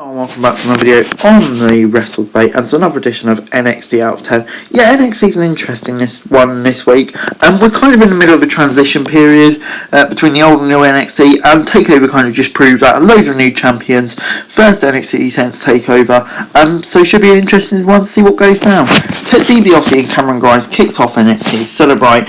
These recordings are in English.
And welcome back to another video on the Wrestle Debate and to another edition of NXT Out of 10. Yeah, NXT's an interesting one this week. We're kind of in the middle of a transition period between the old and new NXT, and TakeOver kind of just proved that. Loads of new champions, first NXT Tense TakeOver, so it should be an interesting one to see what goes down. Ted DiBiase and Cameron Grimes kicked off NXT to celebrate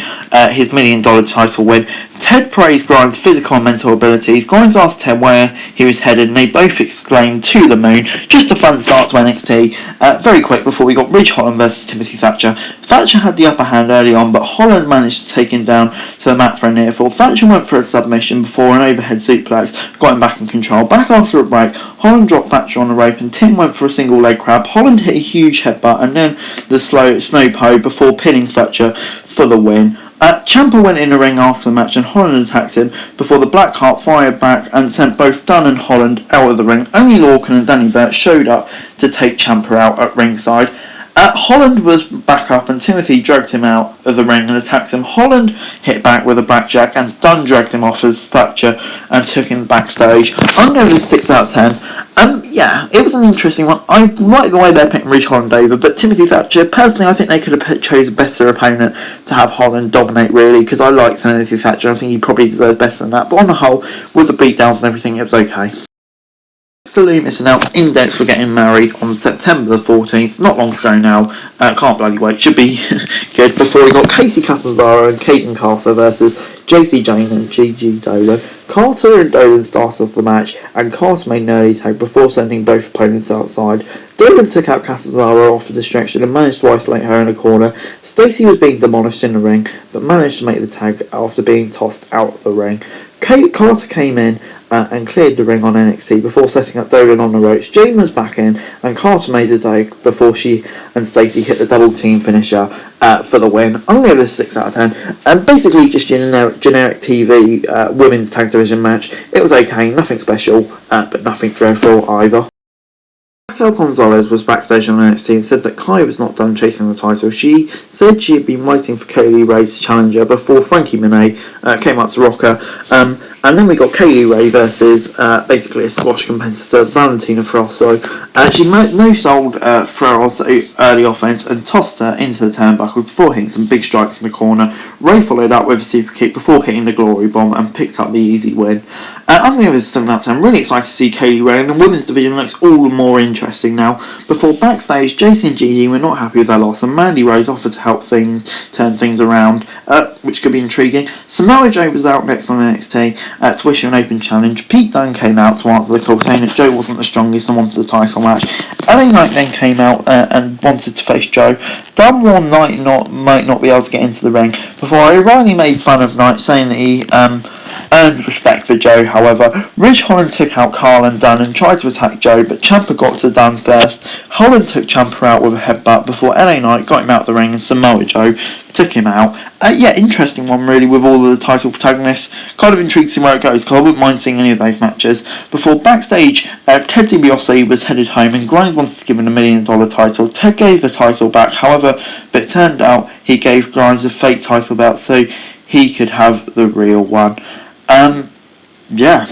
his $1 million title win. Ted praised Grimes' physical and mental abilities. Grimes asked Ted where he was headed, and they both exclaimed to the moon. Just a fun start to NXT. Very quick before we got Richholland versus Timothy Thatcher. Thatcher had the upper hand early on, but Holland managed to take him down to the mat for a near fall. Thatcher went for a submission before an overhead suplex got him back in control. Back after a break, Holland dropped Thatcher on the rope and Tim went for a single leg crab. Holland hit a huge headbutt and then the slow snow pole before pinning Thatcher for the win. Ciampa went in the ring after the match and Holland attacked him before the Black Heart fired back and sent both Dunn and Holland out of the ring. Only Lorcan and Danny Burch showed up to take Ciampa out at ringside. Holland was back up and Timothy dragged him out of the ring and attacked him. Holland hit back with a blackjack and Dunn dragged him off as Thatcher and took him backstage. I'm going with 6 out of 10. Yeah, it was an interesting one. I like the way they're picking Richholland over, but Timothy Thatcher, personally, I think they could have chose a better opponent to have Holland dominate, really, because I like Timothy Thatcher. I think he probably deserves better than that, but on the whole, with the beatdowns and everything, it was okay. Salumis announced Index were getting married on September the 14th, not long to go now, can't bloody wait, should be good. Before we got Casey Casara and Caitlyn Carter versus JC Jane and GG Dogo. Carter and Dolan started off the match and Carter made an early tag before sending both opponents outside. Dolan took out Casara off a distraction and managed to isolate her in a corner. Stacey was being demolished in the ring but managed to make the tag after being tossed out of the ring. Carter came in and cleared the ring on NXT before setting up Dolan on the ropes. Jane was back in and Carter made the tag before she and Stacey hit the double team finisher for the win. I'm going to give this 6 out of 10. And basically just generic TV women's tag division match. It was okay, nothing special, but nothing dreadful either. Raquel Gonzalez was backstage on NXT and said that Kai was not done chasing the title. She said she had been waiting for Kaylee Ray to challenge her before Frankie Monet came up to rock her. And then we got Kaylee Ray versus basically a squash competitor, Valentina Ferroso. She no-sold Ferroso early offense and tossed her into the turnbuckle before hitting some big strikes in the corner. Ray followed up with a super kick before hitting the glory bomb and picked up the easy win. I'm going to give this a 7 out of 10. I'm really excited to see Kaylee Ray, and the women's division looks all the more interesting now. Before backstage, JC and Gigi were not happy with their loss, and Mandy Rose offered to help turn things around, which could be intriguing. Samoa Joe was out next on NXT to issue an open challenge. Pete Dunne came out to answer the call, saying that Joe wasn't the strongest and wanted the title match. LA Knight then came out and wanted to face Joe. Dunne warned Knight might not be able to get into the ring, before O'Reilly made fun of Knight, saying that he earned respect for Joe. However, Richholland took out Carl and Dunn and tried to attack Joe, but Ciampa got to Dunn first. Holland took Ciampa out with a headbutt before LA Knight got him out of the ring and Samoa Joe took him out. Yeah, interesting one really with all of the title protagonists. Kind of intrigued to see where it goes, because I wouldn't mind seeing any of those matches. Before backstage, Ted DiBiase was headed home and Grimes wanted to give him a $1 million title. Ted gave the title back, however, but it turned out he gave Grimes a fake title belt so he could have the real one. Yeah,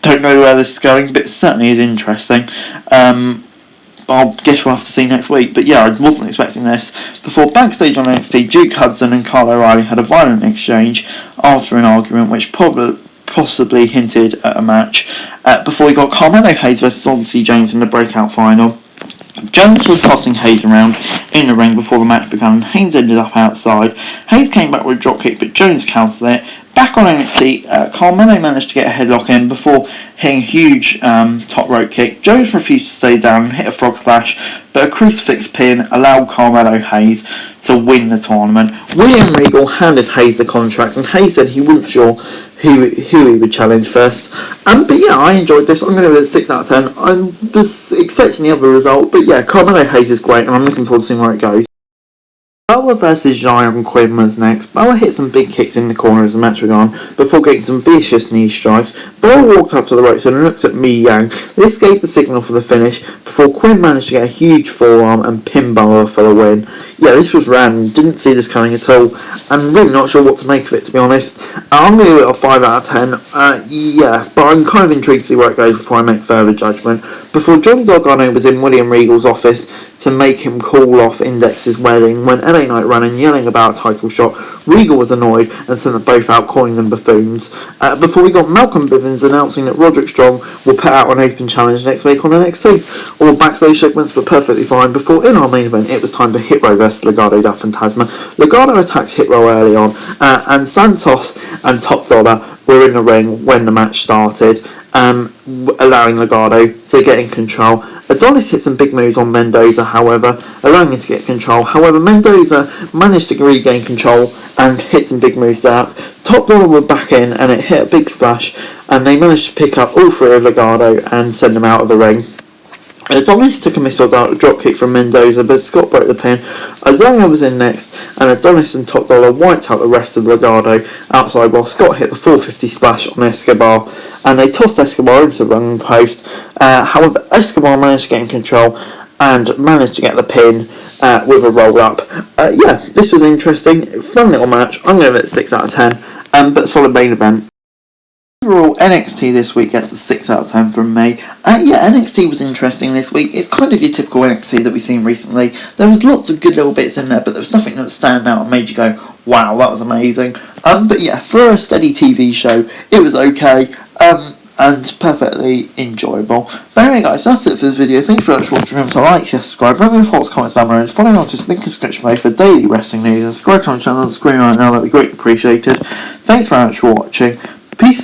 don't know where this is going, but it certainly is interesting. I guess we'll have to see next week, but yeah, I wasn't expecting this. Before backstage on NXT, Duke Hudson and Kyle O'Reilly had a violent exchange after an argument which possibly hinted at a match. Before we got Carmelo Hayes versus Odyssey Jones in the breakout final. Jones was tossing Hayes around in the ring before the match began and Hayes ended up outside. Hayes came back with a dropkick but Jones countered it. Back on NXT, Carmelo managed to get a headlock in before hitting a huge top rope kick. Jones refused to stay down and hit a frog splash, but a crucifix pin allowed Carmelo Hayes to win the tournament. William Regal handed Hayes the contract and Hayes said he wasn't sure who he would challenge first. But yeah, I enjoyed this. I'm going to give it a 6 out of 10. I was expecting the other result, but yeah, Carmelo Hayes is great and I'm looking forward to seeing where it goes. Balor versus Jey and Quinn was next. Balor hit some big kicks in the corner as the match went on, before getting some vicious knee strikes. Balor walked up to the ropes and looked at Mi Yang. This gave the signal for the finish, before Quinn managed to get a huge forearm and pin Balor for the win. Yeah, this was random, didn't see this coming at all, and really not sure what to make of it, to be honest. I'm going to give it a 5 out of 10. Yeah, but I'm kind of intrigued to see where it goes before I make further judgment. Before Johnny Gargano was in William Regal's office to make him call off Index's wedding, when LA Knight ran in yelling about a title shot, Regal was annoyed and sent them both out, calling them buffoons. Before we got Malcolm Bivens announcing that Roderick Strong will put out an open challenge next week on NXT. All backstage segments were perfectly fine, before in our main event it was time for Hit Row versus Legato da Fantasma. Legato attacked Hit Row early on, and Santos and Top Dollar were in the ring when the match started, allowing Legato to get in control. Adonis hit some big moves on Mendoza, however, allowing him to get control. However, Mendoza managed to regain control and hit some big moves back. Top Dollar were back in, and it hit a big splash, and they managed to pick up all three of Legato and send them out of the ring. Adonis took a missile dropkick from Mendoza, but Scott broke the pin. Isaiah was in next, and Adonis and Top Dollar wiped out the rest of Legato outside while Scott hit the 450 splash on Escobar, and they tossed Escobar into the running post. However, Escobar managed to get in control and managed to get the pin with a roll up. Yeah, this was interesting, fun little match. I'm going to give it a 6 out of 10, but solid main event. Overall, NXT this week gets a 6 out of 10 from me. Yeah, NXT was interesting this week. It's kind of your typical NXT that we've seen recently. There was lots of good little bits in there, but there was nothing that would stand out and made you go, wow, that was amazing. But yeah, for a steady TV show, it was okay, and perfectly enjoyable. But anyway guys, that's it for this video. Thanks very much for watching. Remember to like, share, subscribe, write your thoughts, comments down below, and follow me on Twitter, link in the description below for daily wrestling news, and subscribe to my channel on the screen right now, that'd be greatly appreciated. Thanks very much for watching. Peace.